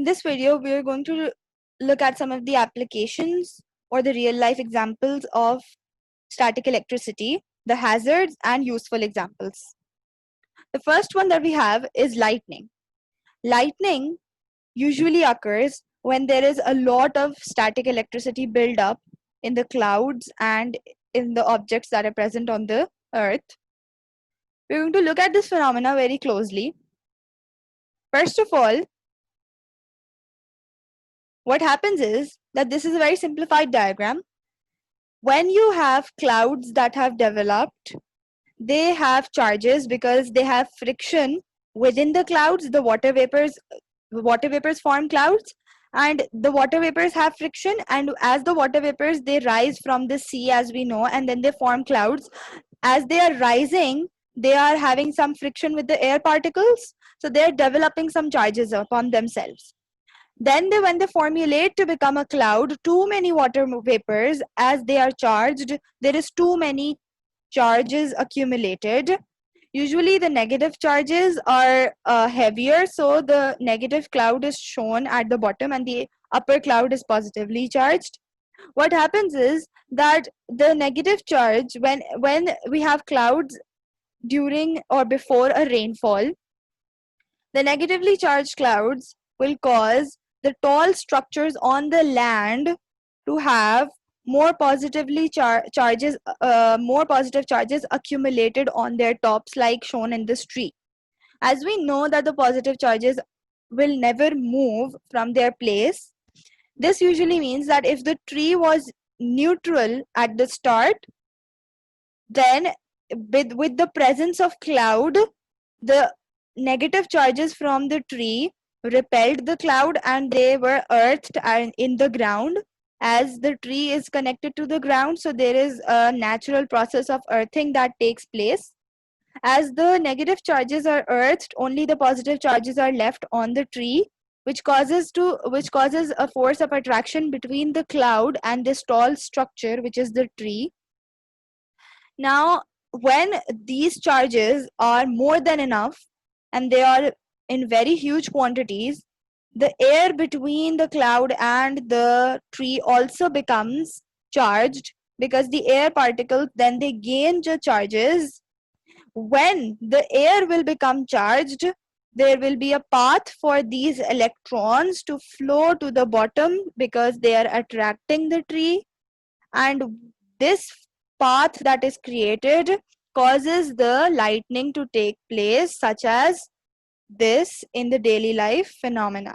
this video, we are going to look at some of the applications or the real life examples of static electricity, the hazards and useful examples. The first one that we have is lightning. Lightning usually occurs when there is a lot of static electricity build up in the clouds and in the objects that are present on the earth. We're going to look at this phenomena very closely. First of all, what happens is that this is a very simplified diagram. When you have clouds that have developed, they have charges because they have friction within the clouds. The water vapors form clouds, and the water vapors have friction, and as the water vapors, they rise from the sea, as we know, and then they form clouds. As they are rising, they are having some friction with the air particles, so they're developing some charges upon themselves. Then when they formulate to become a cloud, too many water vapors, as they are charged, there is too many charges accumulated. Usually the negative charges are heavier, so the negative cloud is shown at the bottom and the upper cloud is positively charged. What happens is that the negative charge, when we have clouds during or before a rainfall, the negatively charged clouds will cause the tall structures on the land to have more more positive charges accumulated on their tops, like shown in this tree. As we know that the positive charges will never move from their place, this usually means that if the tree was neutral at the start, then with the presence of cloud, the negative charges from the tree repelled the cloud and they were earthed in the ground. As the tree is connected to the ground, so there is a natural process of earthing that takes place. As the negative charges are earthed, only the positive charges are left on the tree, which causes a force of attraction between the cloud and this tall structure, which is the tree. Now, when these charges are more than enough and they are in very huge quantities, the air between the cloud and the tree also becomes charged, because the air particles then they gain the charges. When the air will become charged, there will be a path for these electrons to flow to the bottom because they are attracting the tree, and this path that is created causes the lightning to take place, such as this in the daily life phenomena.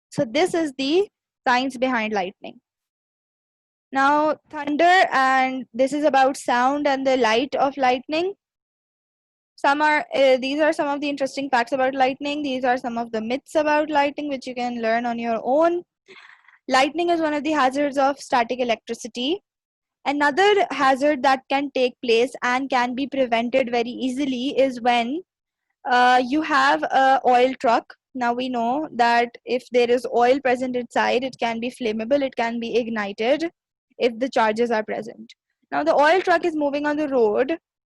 So this is the science behind lightning. Now, thunder, and this is about sound and the light of lightning. These are some of the interesting facts about lightning. These are some of the myths about lightning, which you can learn on your own. Lightning is one of the hazards of static electricity. Another hazard that can take place and can be prevented very easily is when you have a oil truck. Now we know that if there is oil present inside, it can be flammable, it can be ignited if the charges are present. Now the oil truck is moving on the road.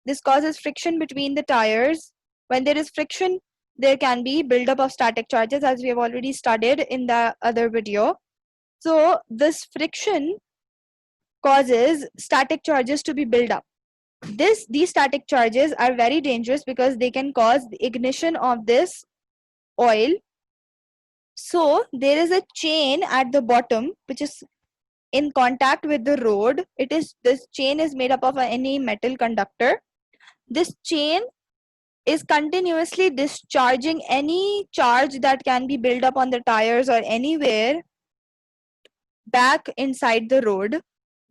This causes friction between the tires. When there is friction, there can be buildup of static charges, as we have already studied in the other video. So this friction causes static charges to be built up. These static charges are very dangerous because they can cause the ignition of this oil. So there is a chain at the bottom which is in contact with the road. This chain is made up of any metal conductor. This chain is continuously discharging any charge that can be built up on the tires or anywhere back inside the road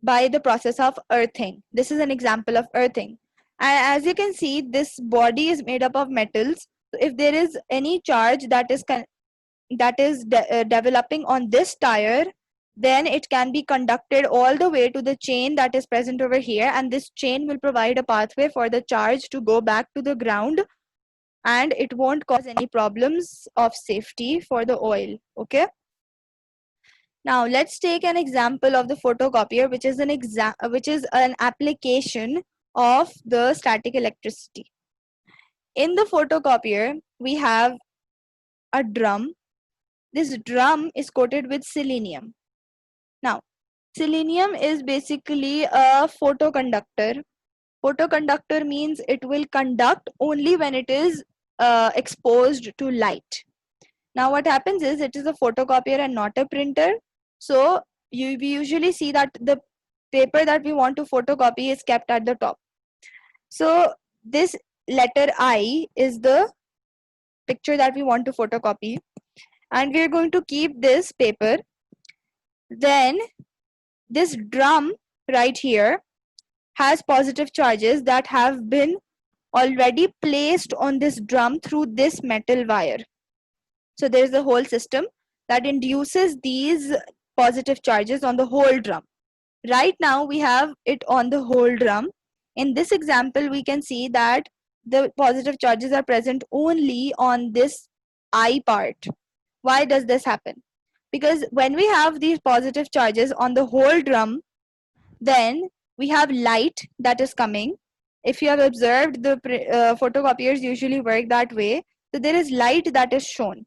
by the process of earthing. This is an example of earthing. And as you can see, this body is made up of metals. So if there is any charge that is developing on this tire, then it can be conducted all the way to the chain that is present over here, and this chain will provide a pathway for the charge to go back to the ground, and it won't cause any problems of safety for the oil. Okay. Now let's take an example of the photocopier, which is an application of the static electricity. In the photocopier, we have a drum. this drum is coated with selenium. Now, selenium is basically a photoconductor. Photoconductor means it will conduct only when it is exposed to light. Now what happens is it is a photocopier and not a printer. So we usually see that the paper that we want to photocopy is kept at the top. So this letter I is the picture that we want to photocopy, and we are going to keep this paper. Then this drum right here has positive charges that have been already placed on this drum through this metal wire. So there is a whole system that induces these positive charges on the whole drum. Right now we have it on the whole drum. In this example, we can see that the positive charges are present only on this I part. Why does this happen? Because when we have these positive charges on the whole drum, then we have light that is coming. If you have observed, the photocopiers usually work that way. So there is light that is shown.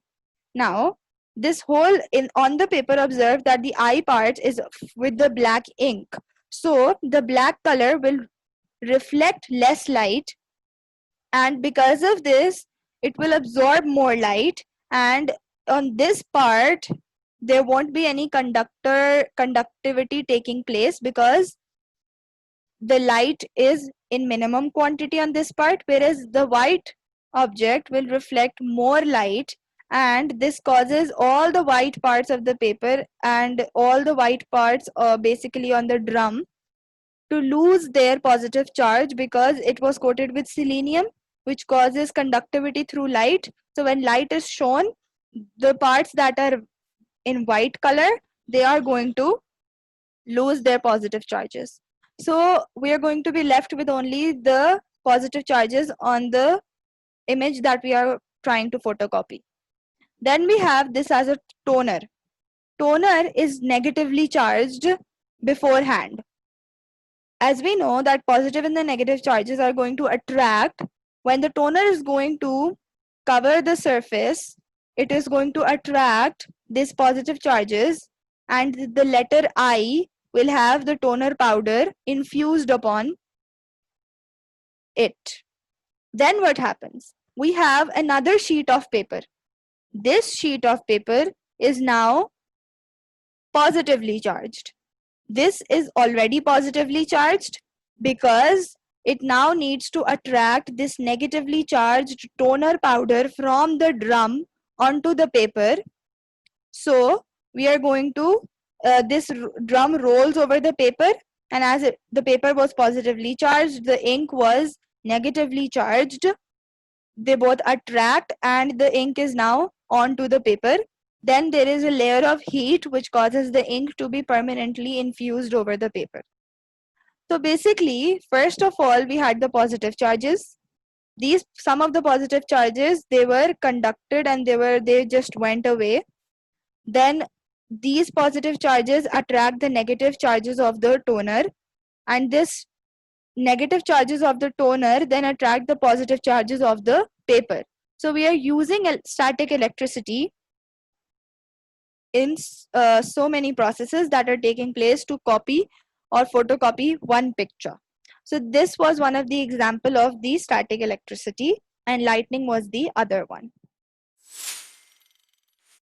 Now, this whole on the paper, observe that the I part is with the black ink. So the black color will reflect less light, and because of this, it will absorb more light, and on this part there won't be any conductivity taking place because the light is in minimum quantity on this part, whereas the white object will reflect more light, and this causes all the white parts of the paper and all the white parts basically on the drum to lose their positive charge because it was coated with selenium, which causes conductivity through light. So when light is shown, the parts that are in white color, they are going to lose their positive charges. So we are going to be left with only the positive charges on the image that we are trying to photocopy. Then we have this as a toner. Toner is negatively charged beforehand. As we know that positive and the negative charges are going to attract, when the toner is going to cover the surface, it is going to attract these positive charges, and the letter I will have the toner powder infused upon it. Then what happens? We have another sheet of paper. This sheet of paper is now positively charged. This is already positively charged because it now needs to attract this negatively charged toner powder from the drum onto the paper. So we are going to, this drum rolls over the paper, and as the paper was positively charged, the ink was negatively charged. They both attract and the ink is now onto the paper. Then there is a layer of heat which causes the ink to be permanently infused over the paper. So basically, first of all, we had the positive charges. These, some of the positive charges, they were conducted and they just went away. Then these positive charges attract the negative charges of the toner, and this negative charges of the toner then attract the positive charges of the paper. So we are using static electricity in so many processes that are taking place to copy or photocopy one picture. So this was one of the example of the static electricity, and lightning was the other one.